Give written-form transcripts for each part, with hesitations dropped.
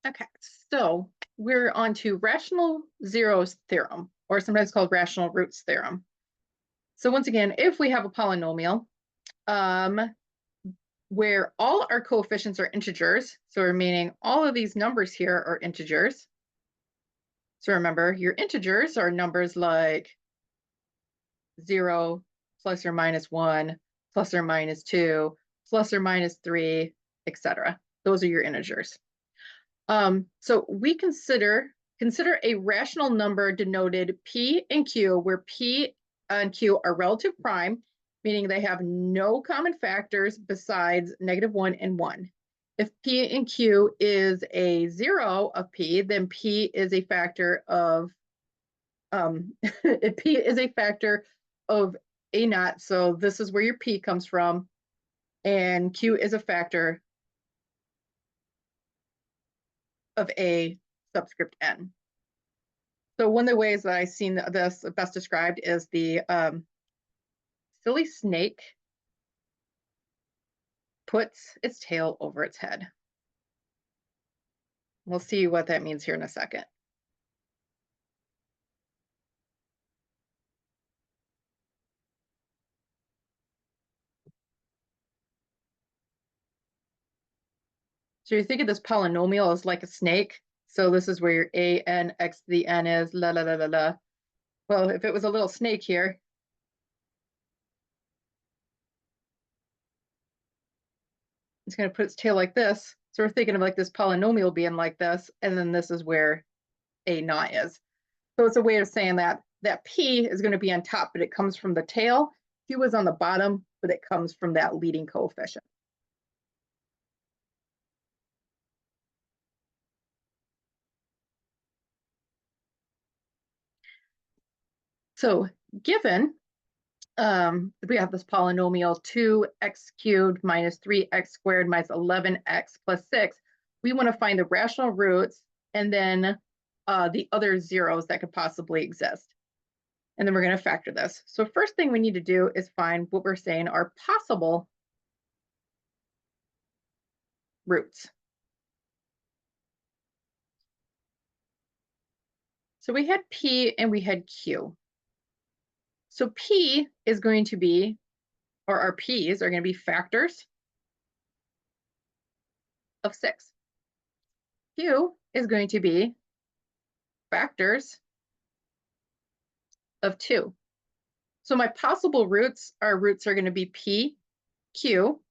Okay, so we're on to rational zeros theorem, or sometimes called rational roots theorem. So once again, if we have a polynomial where all our coefficients are integers, so meaning all of these numbers here are integers. So remember, your integers are numbers like 0, plus or minus 1, plus or minus 2, plus or minus 3, etc. Those are your integers. So we consider a rational number denoted P and Q, where P and Q are relative prime, meaning they have no common factors besides -1 and 1. If P and Q is a 0 of P, then P is a factor of if P is a factor of a naught, so this is where your P comes from, and Q is a factor of a subscript n. So one of the ways that I've seen this best described is the silly snake puts its tail over its head. We'll see what that means here in a second. So you think of this polynomial as like a snake. So this is where your a n x to the n is, la la la la la. Well, if it was a little snake here, it's going to put its tail like this. So we're thinking of like this polynomial being like this, and then this is where a naught is. So it's a way of saying that P is going to be on top, but it comes from the tail. Q is on the bottom, but it comes from that leading coefficient. So given we have this polynomial 2x cubed minus 3x squared minus 11x plus 6, we want to find the rational roots and then the other zeros that could possibly exist. And then we're going to factor this. So first thing we need to do is find what we're saying are possible roots. So we had P and we had Q. So P is going to be, or our P's are going to be factors of 6. Q is going to be factors of 2. So my possible roots are going to be P, Q,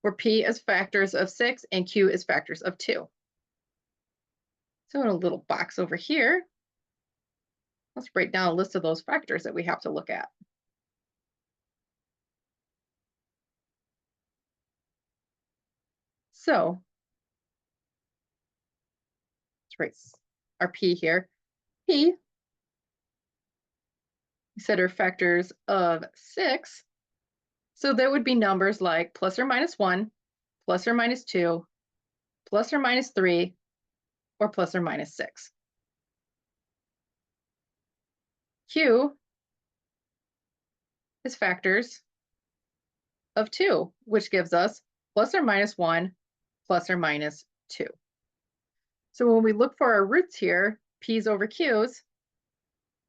where P is factors of 6 and Q is factors of 2. So in a little box over here, let's break down a list of those factors that we have to look at. So let's write our P here. P, we said are factors of 6. So there would be numbers like plus or minus 1, plus or minus 2, plus or minus 3, or plus or minus 6. Q is factors of 2, which gives us plus or minus 1, plus or minus 2. So when we look for our roots here, P's over Q's,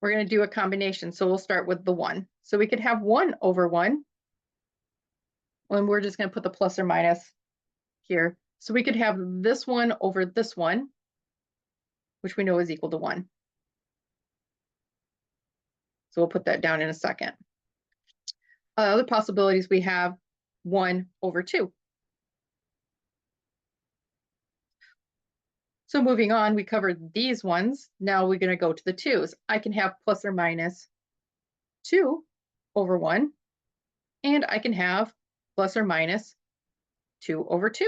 we're going to do a combination. So we'll start with the 1. So we could have 1 over 1. And we're just going to put the plus or minus here. So we could have this one over this one, which we know is equal to 1. So we'll put that down in a second. Other possibilities we have 1 over 2. So moving on, we covered these ones. Now we're going to go to the 2's. I can have plus or minus 2 over 1, and I can have plus or minus 2 over 2.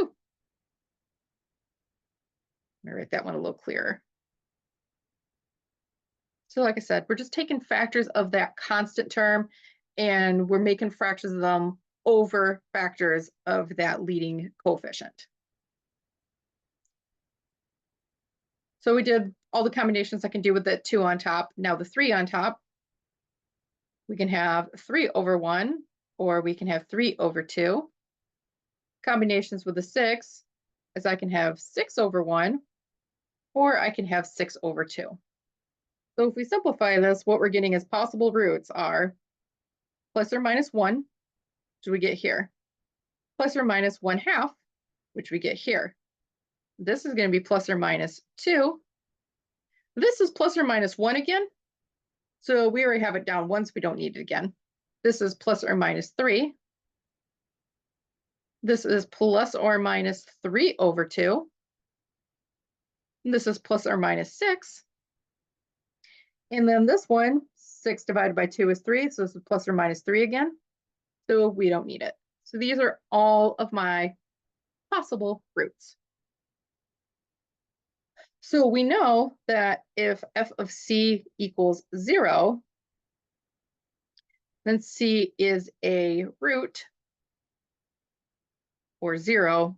Let me write that one a little clearer. So like I said, we're just taking factors of that constant term, and we're making fractions of them over factors of that leading coefficient. So we did all the combinations I can do with the 2 on top. Now the 3 on top, we can have 3 over 1, or we can have 3 over 2. Combinations with the 6 is I can have 6 over 1, or I can have 6 over 2. So if we simplify this, what we're getting as possible roots are plus or minus 1, which we get here, plus or minus 1/2, which we get here. This is going to be plus or minus 2. This is plus or minus 1 again. So we already have it down once. We don't need it again. This is plus or minus 3. This is plus or minus 3 over 2. And this is plus or minus 6. And then this one, 6 divided by 2 is 3. So this is plus or minus 3 again. So we don't need it. So these are all of my possible roots. So we know that if f of c equals 0, then c is a root or 0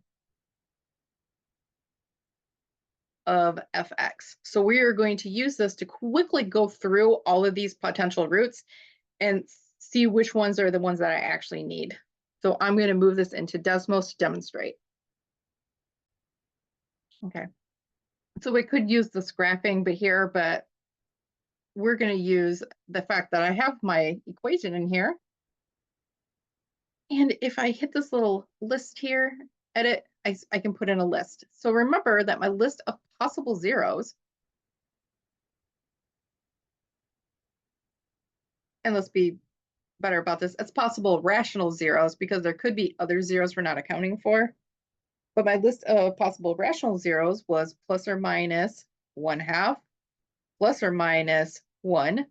of fx. So we are going to use this to quickly go through all of these potential roots and see which ones are the ones that I actually need. So I'm going to move this into Desmos to demonstrate. Okay. So we could use the scrapping here, but we're going to use the fact that I have my equation in here. And if I hit this little list here, edit, I can put in a list. So remember that my list of possible zeros, and let's be better about this, it's possible rational zeros because there could be other zeros we're not accounting for. But my list of possible rational zeros was plus or minus 1/2, plus or minus 1,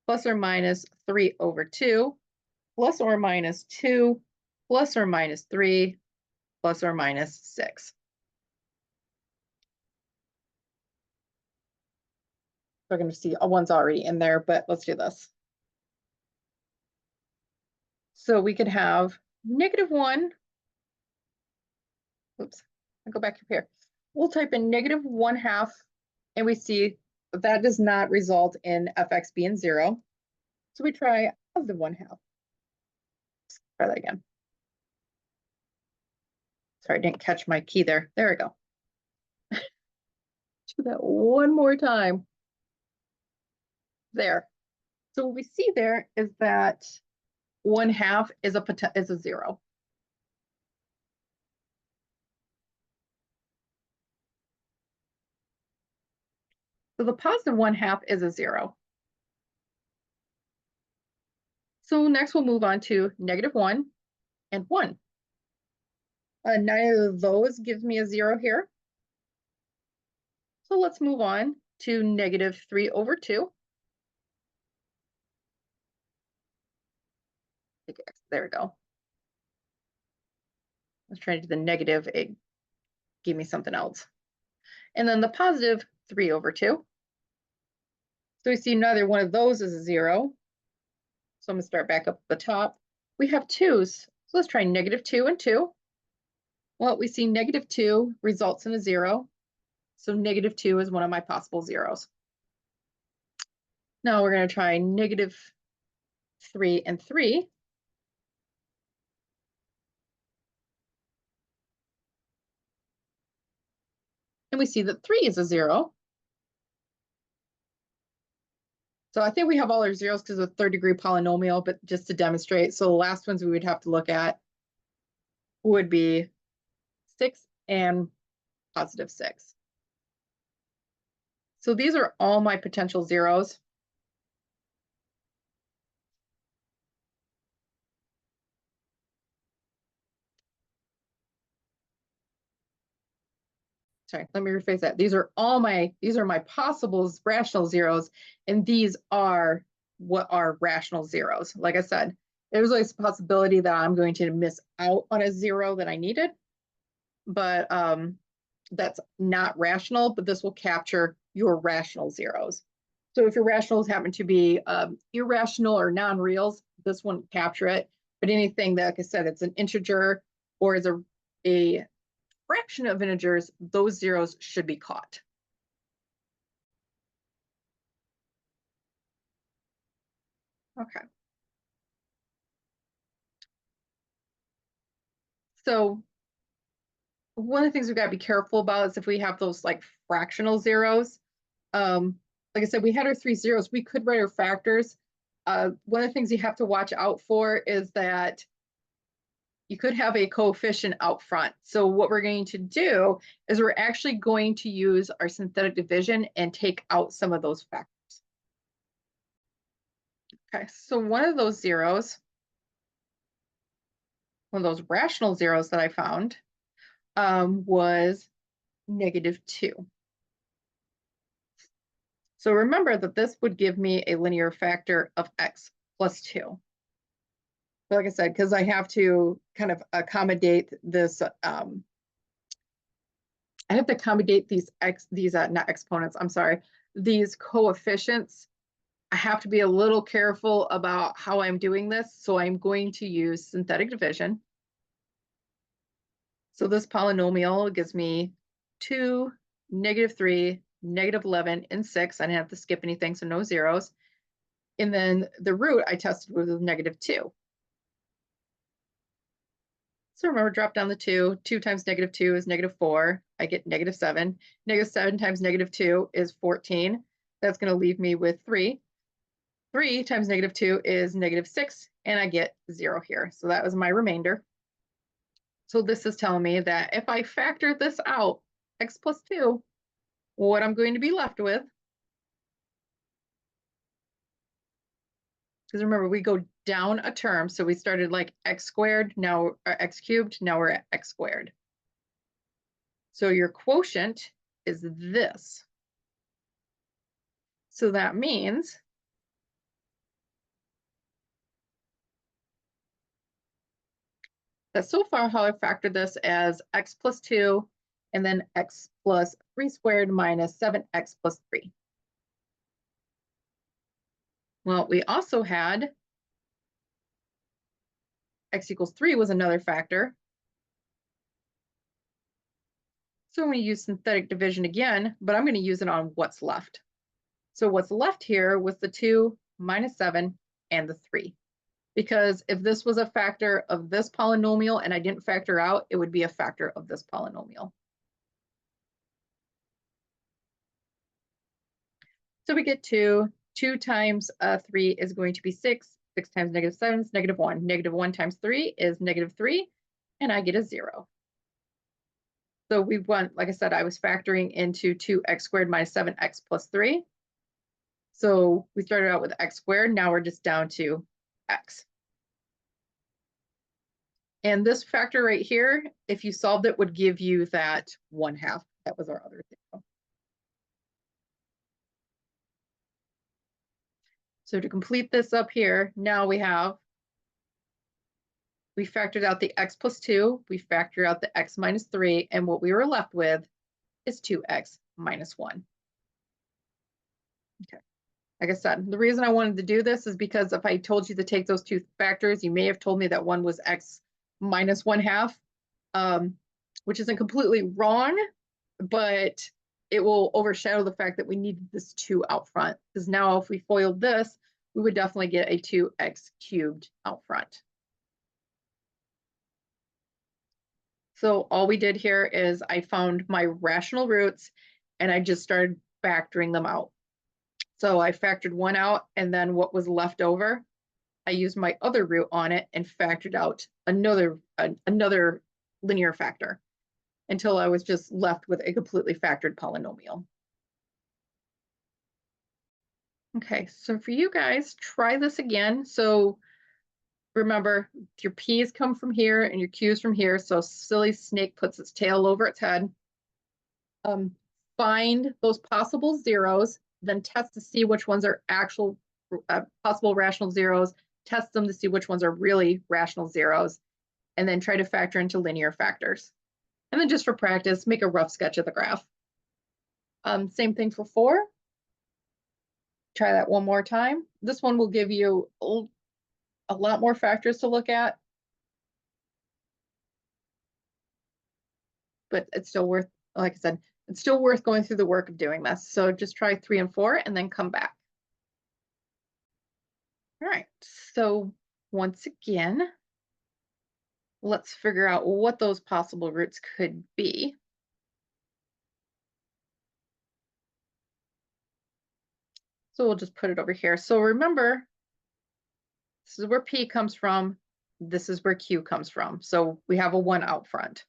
plus or minus 3 over 2, plus or minus 2, plus or minus 3, plus or minus 6. We're going to see one's already in there, but let's do this. So we could have -1. Oops, I'll go back up here. We'll type in -1/2, and we see that does not result in fx being 0. So we try +1/2. Try that again. Sorry, I didn't catch my key there. There we go. Do that one more time. There. So what we see there is that 1/2 is a 0. So the positive 1/2 is a 0. So next we'll move on to -1 and 1. Neither of those gives me a 0 here. So let's move on to -3 over 2. There we go. Let's try to do the negative. It gave me something else. And then the positive 3 over 2. So we see neither one of those is a 0. So I'm going to start back up at the top. We have 2's. So let's try -2 and 2. Well, we see -2 results in a 0. So -2 is one of my possible zeros. Now we're going to try -3 and 3. And we see that 3 is a 0. So I think we have all our zeros because of the third degree polynomial, but just to demonstrate. So the last ones we would have to look at would be 6 and +6. So these are all my potential zeros. Sorry, let me rephrase that. These are my possible rational zeros, and these are what are rational zeros. Like I said, there's always a possibility that I'm going to miss out on a 0 that I needed, but that's not rational, but this will capture your rational zeros. So if your rationals happen to be irrational or non-reals, this won't capture it. But anything that, like I said, it's an integer or is a fraction of integers, those zeros should be caught. Okay. So one of the things we've got to be careful about is if we have those like fractional zeros. Like I said, we had our 3 zeros. We could write our factors. One of the things you have to watch out for is that you could have a coefficient out front. So what we're going to do is we're actually going to use our synthetic division and take out some of those factors. Okay, so one of those zeros, one of those rational zeros that I found was -2. So remember that this would give me a linear factor of x plus 2. But like I said, because I have to kind of accommodate this, I have to accommodate these not exponents, I'm sorry, these coefficients. I have to be a little careful about how I'm doing this. So I'm going to use synthetic division. So this polynomial gives me 2, -3, -11, and 6. I didn't have to skip anything, so no zeros. And then the root I tested with -2. So remember, drop down the 2. 2 times -2 is -4. I get -7. -7 times -2 is 14. That's going to leave me with 3. 3 times -2 is -6, and I get 0 here. So that was my remainder. So this is telling me that if I factor this out, x plus 2, what I'm going to be left with, because remember, we go down a term. So we started like x squared, now x cubed, now we're at x squared. So your quotient is this. So that means that so far how I factored this as x plus 2 and then x plus 3 squared minus 7x plus 3. Well, we also had x equals 3 was another factor. So I'm going to use synthetic division again, but I'm going to use it on what's left. So what's left here was the 2 minus 7 and the 3. Because if this was a factor of this polynomial and I didn't factor out, it would be a factor of this polynomial. So we get 2. 2 times 3 is going to be 6. 6 times -7 is -1. -1 times 3 is -3, and I get a 0. So we want, like I said, I was factoring into 2x squared minus 7x plus 3. So we started out with x squared. Now we're just down to x. And this factor right here, if you solved it, would give you that 1/2. That was our other thing. So to complete this up here, now we factored out the x plus 2, we factored out the x minus 3, and what we were left with is 2x minus 1. Okay. Like I said, the reason I wanted to do this is because if I told you to take those two factors, you may have told me that one was x minus 1/2, which isn't completely wrong, but it will overshadow the fact that we needed this 2 out front. Because now if we FOILed this, we would definitely get a 2x cubed out front. So all we did here is I found my rational roots and I just started factoring them out. So I factored one out, and then what was left over, I used my other root on it and factored out another linear factor until I was just left with a completely factored polynomial. Okay, so for you guys, try this again. So remember, your P's come from here and your Q's from here. So silly snake puts its tail over its head. Find those possible zeros, then test to see which ones are actual possible rational zeros, test them to see which ones are really rational zeros, and then try to factor into linear factors. And then just for practice, make a rough sketch of the graph. Same thing for 4. Try that one more time. This one will give you a lot more factors to look at, but it's still worth, like I said, it's still worth going through the work of doing this. So just try 3 and 4 and then come back. All right, so once again, let's figure out what those possible roots could be. So we'll just put it over here. So remember, this is where P comes from. This is where Q comes from. So we have a 1 out front.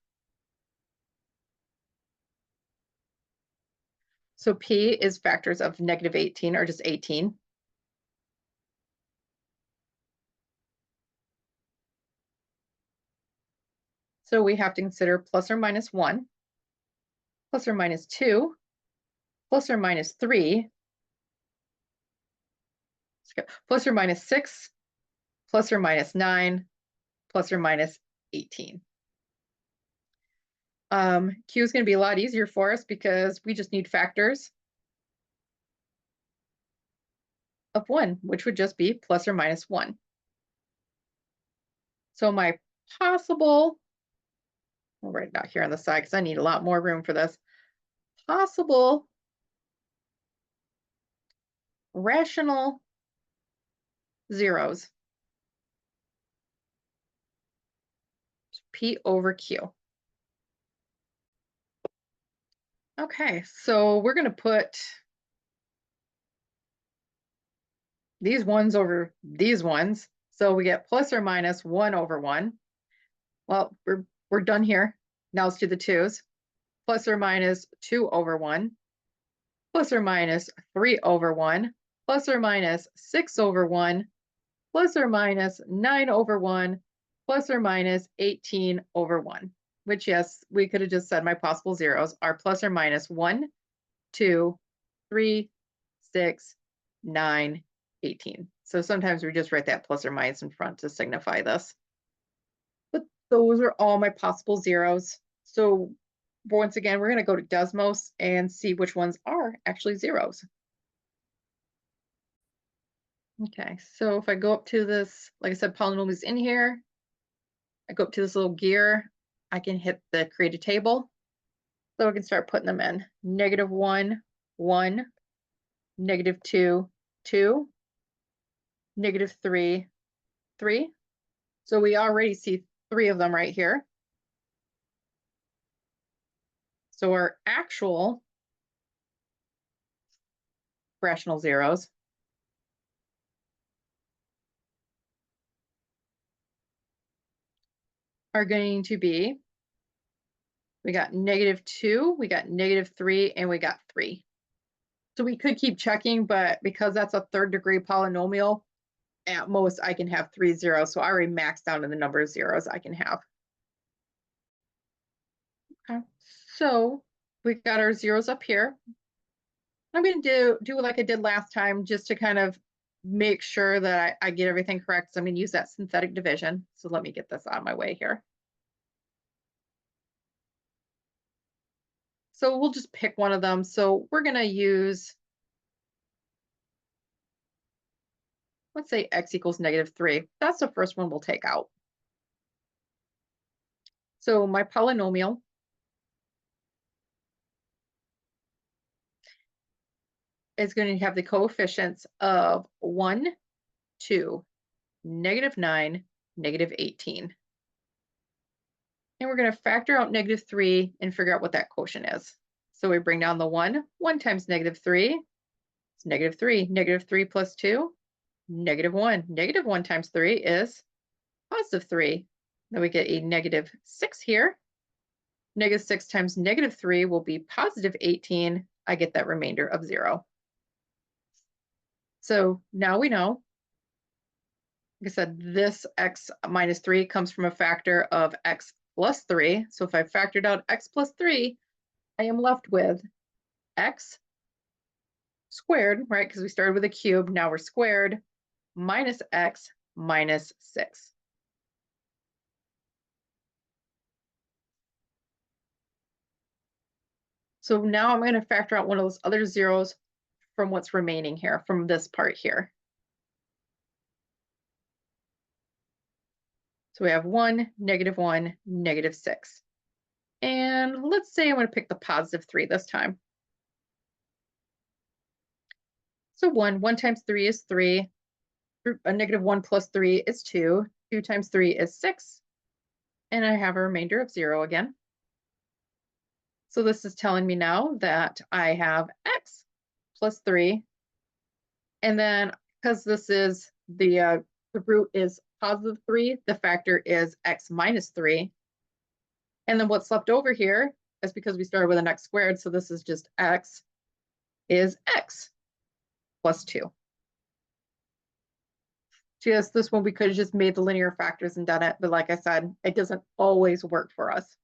So P is factors of -18 or just 18. So we have to consider plus or minus 1, plus or minus 2, plus or minus 3, plus or minus 6, plus or minus 9, plus or minus 18. Q is going to be a lot easier for us because we just need factors of 1, which would just be plus or minus 1. So my possible, we'll write it out here on the side because I need a lot more room for this, possible rational zeros, P over Q. Okay, so we're going to put these ones over these ones. So we get plus or minus 1 over 1. Well, we're done here. Now let's do the 2's. Plus or minus 2 over 1. Plus or minus 3 over 1. Plus or minus 6 over 1. Plus or minus 9 over 1. Plus or minus 18 over 1. Which, yes, we could have just said my possible zeros are plus or minus 1, 2, 3, 6, 9, 18. So sometimes we just write that plus or minus in front to signify this. But those are all my possible zeros. So once again, we're going to go to Desmos and see which ones are actually zeros. Okay, so if I go up to this, like I said, polynomials in here, I go up to this little gear, I can hit the create a table. So I can start putting them in. -1, 1, -2, 2, -3, 3. So we already see 3 of them right here. So our actual rational zeros are going to be, we got -2, we got -3, and we got 3. So we could keep checking, but because that's a 3rd degree polynomial, at most I can have 3 zeros. So I already maxed out in the number of zeros I can have. Okay, so we got our zeros up here. I'm going to do like I did last time, just to kind of make sure that I get everything correct. So I'm going to use that synthetic division. So let me get this out of my way here. So we'll just pick one of them. So we're going to use, let's say x equals -3. That's the first one we'll take out. So my polynomial is going to have the coefficients of 1, 2, -9, -18. And we're going to factor out -3 and figure out what that quotient is. So we bring down the 1. 1 times -3 is -3. -3 plus 2, -1. -1 times 3 is +3. Then we get a -6 here. -6 times -3 will be +18. I get that remainder of 0. So now we know, like I said, this x minus 3 comes from a factor of x plus 3. So if I factored out x plus 3, I am left with x squared, right? Because we started with a cube, now we're squared, minus x minus 6. So now I'm going to factor out one of those other zeros from what's remaining here, from this part here. So we have 1, -1, -6. And let's say I'm going to pick the +3 this time. So 1 times 3 is 3. A -1 plus 3 is 2. 2 times 3 is 6. And I have a remainder of 0 again. So this is telling me now that I have x plus 3. And then because this is the root is positive 3, the factor is x minus 3. And then what's left over here is because we started with an x squared, so this is just x, is x plus 2. So yes, this one we could have just made the linear factors and done it, but like I said, it doesn't always work for us.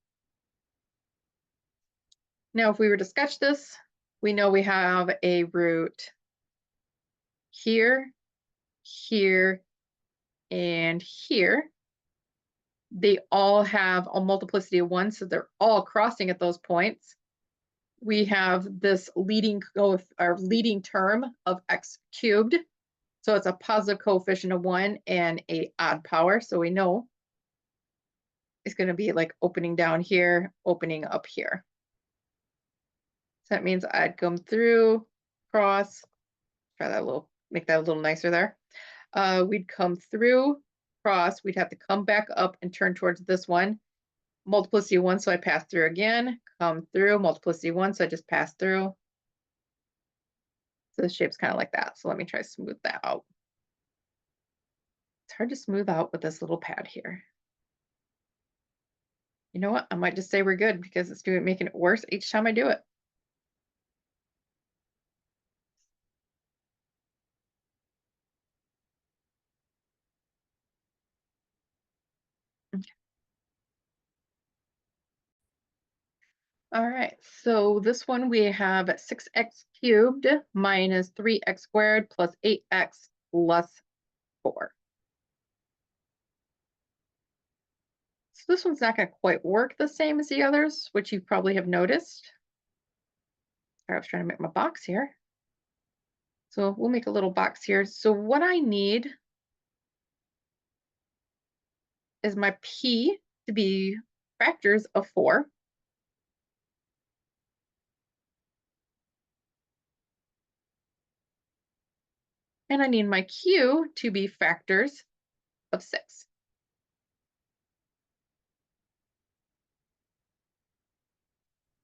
Now, if we were to sketch this, we know we have a root here, here, and here. They all have a multiplicity of 1, so they're all crossing at those points. We have this leading term of x cubed. So it's a positive coefficient of 1 and an odd power. So we know it's going to be like opening down here, opening up here. So that means I'd come through, cross, try that a little, make that a little nicer there. We'd come through, cross, we'd have to come back up and turn towards this one. Multiplicity of 1, so I pass through again, come through, multiplicity of 1, so I just pass through. So the shape's kind of like that. So let me try to smooth that out. It's hard to smooth out with this little pad here. You know what? I might just say we're good because it's making it worse each time I do it. Okay. All right, so this one we have 6x cubed minus 3x squared plus 8x plus 4. So this one's not going to quite work the same as the others, which you probably have noticed. I was trying to make my box here. So we'll make a little box here. So what I need is my p to be factors of 4. And I need my q to be factors of 6.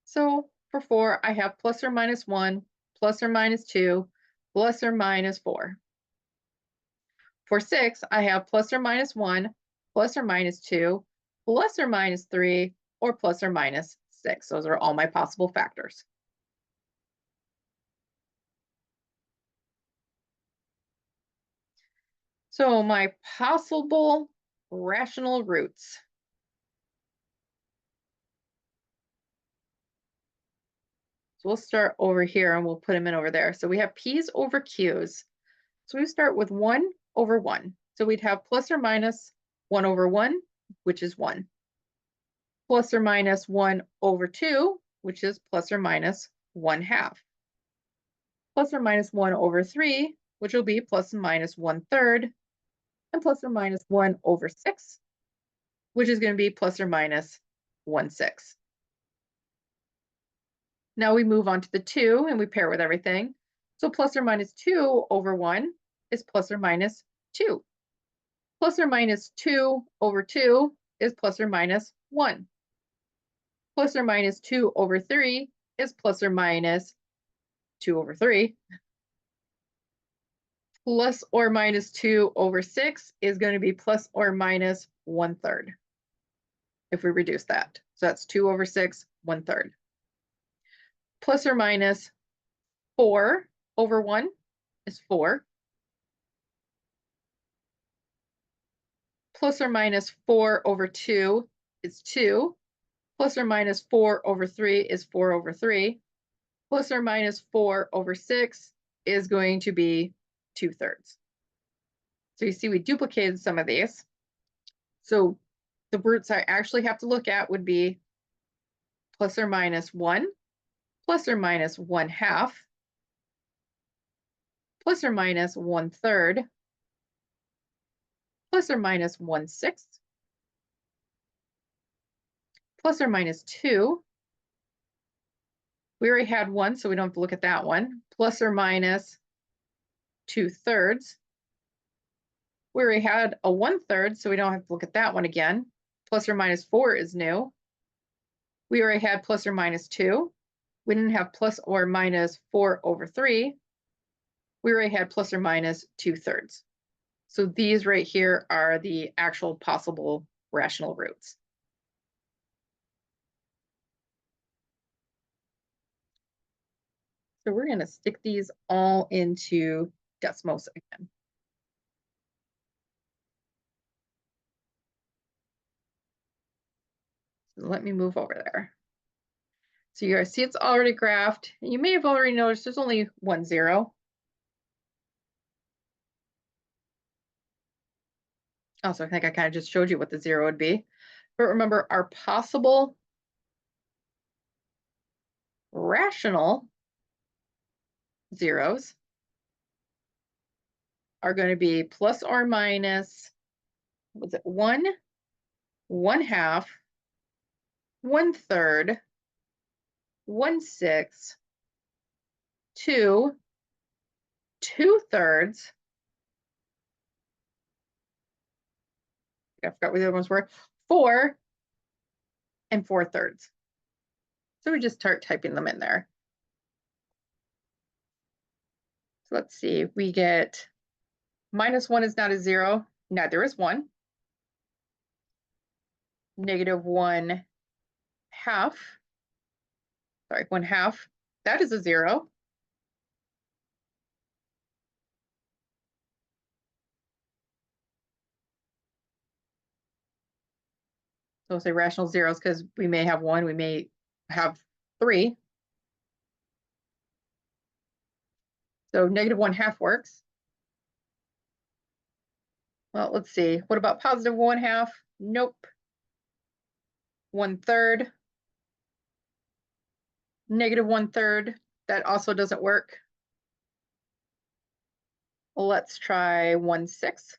So for 4, I have plus or minus 1, plus or minus 2, plus or minus 4. For 6, I have plus or minus 1, plus or minus 2, plus or minus 3, or plus or minus 6. Those are all my possible factors. So my possible rational roots. So we'll start over here and we'll put them in over there. So we have p's over q's. So we start with 1 over 1. So we'd have plus or minus 1 over 1, which is 1. Plus or minus 1 over 2, which is plus or minus 1/2. Plus or minus 1 over 3, which will be plus or minus 1/3. And plus or minus 1 over 6, which is going to be plus or minus 1/6. Now we move on to the 2 and we pair with everything. So plus or minus 2 over 1 is plus or minus 2. Plus or minus 2 over 2 is plus or minus 1. Plus or minus 2 over 3 is plus or minus 2 over 3. Plus or minus 2 over 6 is going to be plus or minus 1/3 if we reduce that. So that's 2 over 6, 1/3. Plus or minus 4 over 1 is 4. Plus or minus 4 over 2 is 2. Plus or minus 4 over 3 is 4 over 3. Plus or minus 4 over 6 is going to be 2/3. So you see we duplicated some of these. So the roots I actually have to look at would be plus or minus 1, plus or minus 1/2, plus or minus 1/3, plus or minus 1/6, plus or minus 2. We already had 1, so we don't have to look at that one. Plus or minus 2/3. We already had a 1/3, so we don't have to look at that one again. plus or minus 4 is new. We already had plus or minus 2. We didn't have plus or minus 4 over 3. We already had plus or minus 2/3. So these right here are the actual possible rational roots. So we're going to stick these all into Desmos again. So let me move over there. So you guys see it's already graphed. You may have already noticed there's only 1 0. Also, I think I kind of just showed you what the 0 would be. But remember, our possible rational zeros are going to be plus or minus, was it 1, 1/2, 1/3, 1/6, 2, 2/3. I forgot what the other ones were. 4 and 4/3. So we just start typing them in there. So let's see, we get -1 is not a 0. Neither is 1. -1/2. Sorry, 1/2. That is a 0. So we'll say rational zeros because we may have 1, we may have 3. So -1/2 works. Well, let's see. What about +1/2? Nope. 1/3. -1/3. That also doesn't work. Let's try 1/6.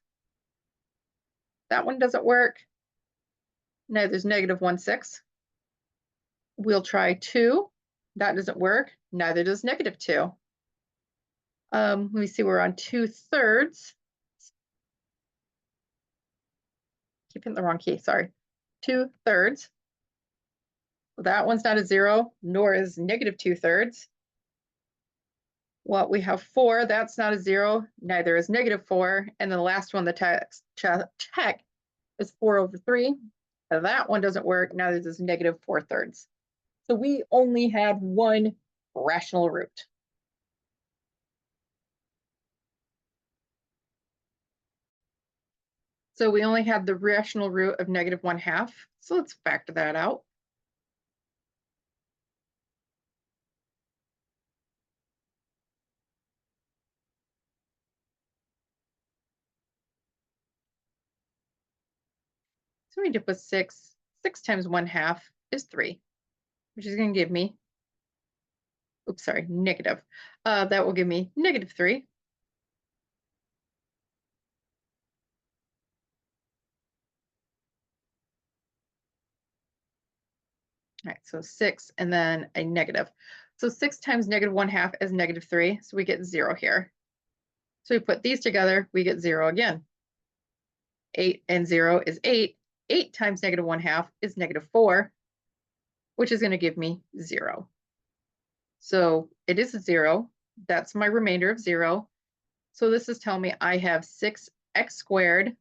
That one doesn't work. No, there's -1/6. We'll try 2. That doesn't work. Neither does -2. Let me see, we're on 2/3. Keep hitting the wrong key, sorry. 2/3. That one's not a 0, nor is -2/3. Well, we have 4, that's not a 0, neither is -4. And the last one, the check is 4 over 3. That one doesn't work, neither does -4/3. So we only have one rational root. So we only have the rational root of -1/2. So let's factor that out. So we need to put 6. 6 times 1/2 is 3, which is going to give me, oops, sorry, negative. That will give me -3. All right, so 6 and then a negative. So 6 times -1/2 is -3, so we get 0 here. So we put these together, we get 0 again. 8 and 0 is 8. 8 times -1/2 is -4, which is going to give me 0. So it is a 0. That's my remainder of 0. So this is telling me I have 6x squared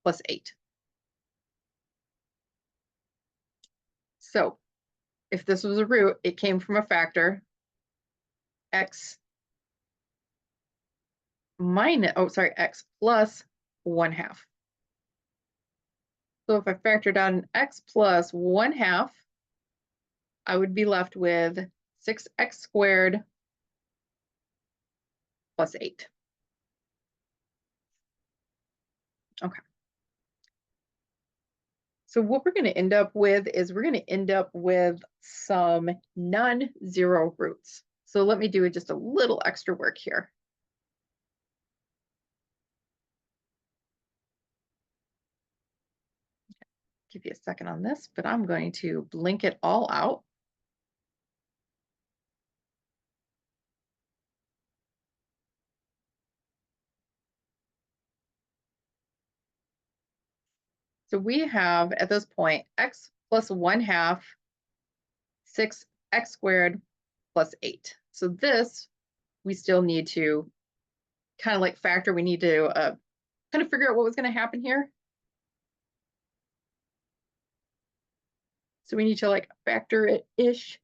plus 8. So if this was a root, it came from a factor, x minus, oh, sorry, x plus 1/2. So if I factored out an x plus 1/2, I would be left with 6x squared plus 8. Okay. So what we're going to end up with is we're going to end up with some non-zero roots. So let me do just a little extra work here. Give you a second on this, but I'm going to blink it all out. So we have at this point x plus 1/2 6x squared plus 8. So this we still need to kind of like factor. We need to kind of figure out what was going to happen here. So we need to like factor it-ish.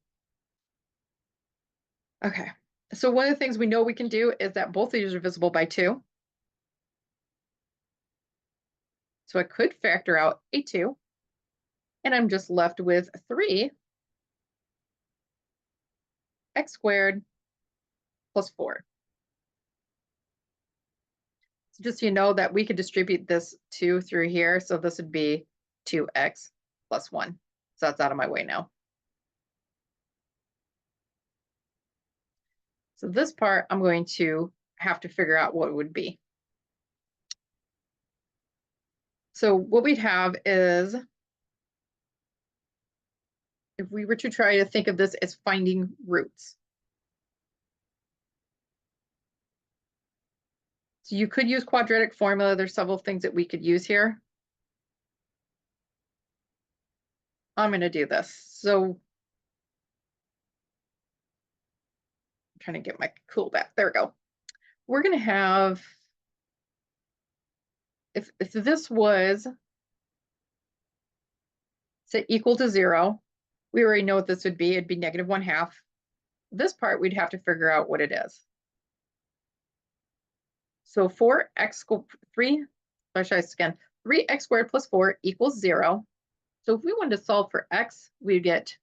Okay. So one of the things we know we can do is that both of these are divisible by 2. So I could factor out a 2. And I'm just left with 3x squared plus 4. So just so you know that we could distribute this 2 through here. So this would be 2x plus 1. So that's out of my way now. So this part, I'm going to have to figure out what it would be. So what we'd have is, if we were to try to think of this as finding roots. So you could use quadratic formula. There's several things that we could use here. I'm going to do this. So I'm trying to get my cool back. There we go. We're going to have, if this was, say, equal to 0, we already know what this would be. It'd be negative 1/2. This part, we'd have to figure out what it is. So 3x squared plus 4 equals 0. So if we wanted to solve for x, we'd get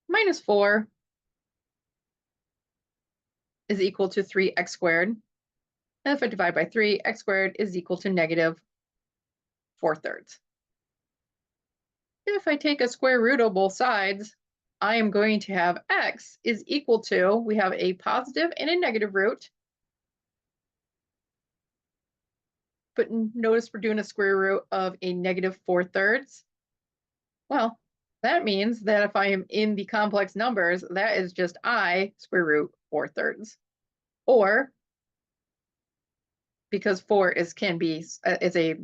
minus 4 is equal to 3x squared. And if I divide by 3, x squared is equal to negative 4/3. If I take a square root of both sides, I am going to have x is equal to, we have a positive and a negative root. But notice we're doing a square root of a negative 4/3. Well, that means that if I am in the complex numbers, that is just I square root 4/3. Or, because 4 is a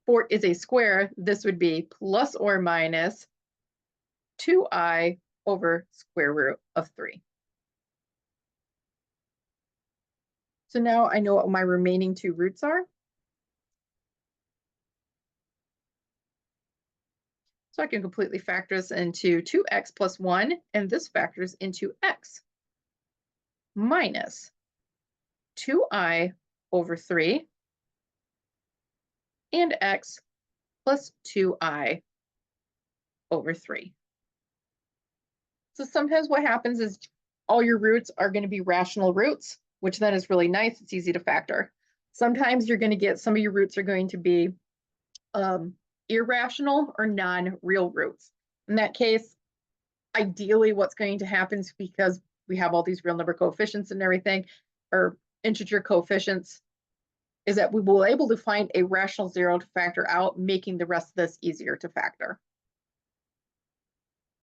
4 is a square, this would be plus or minus 2I over square root of 3. So now I know what my remaining 2 roots are. So I can completely factor this into 2x plus 1, and this factors into x minus 2I over 3 and x plus 2I over 3. So sometimes what happens is all your roots are going to be rational roots, which then is really nice. It's easy to factor. Sometimes you're going to get some of your roots are going to be irrational or non-real roots. In that case, ideally what's going to happen is, because we have all these real number coefficients and everything, or integer coefficients, is that we will be able to find a rational 0 to factor out, making the rest of this easier to factor.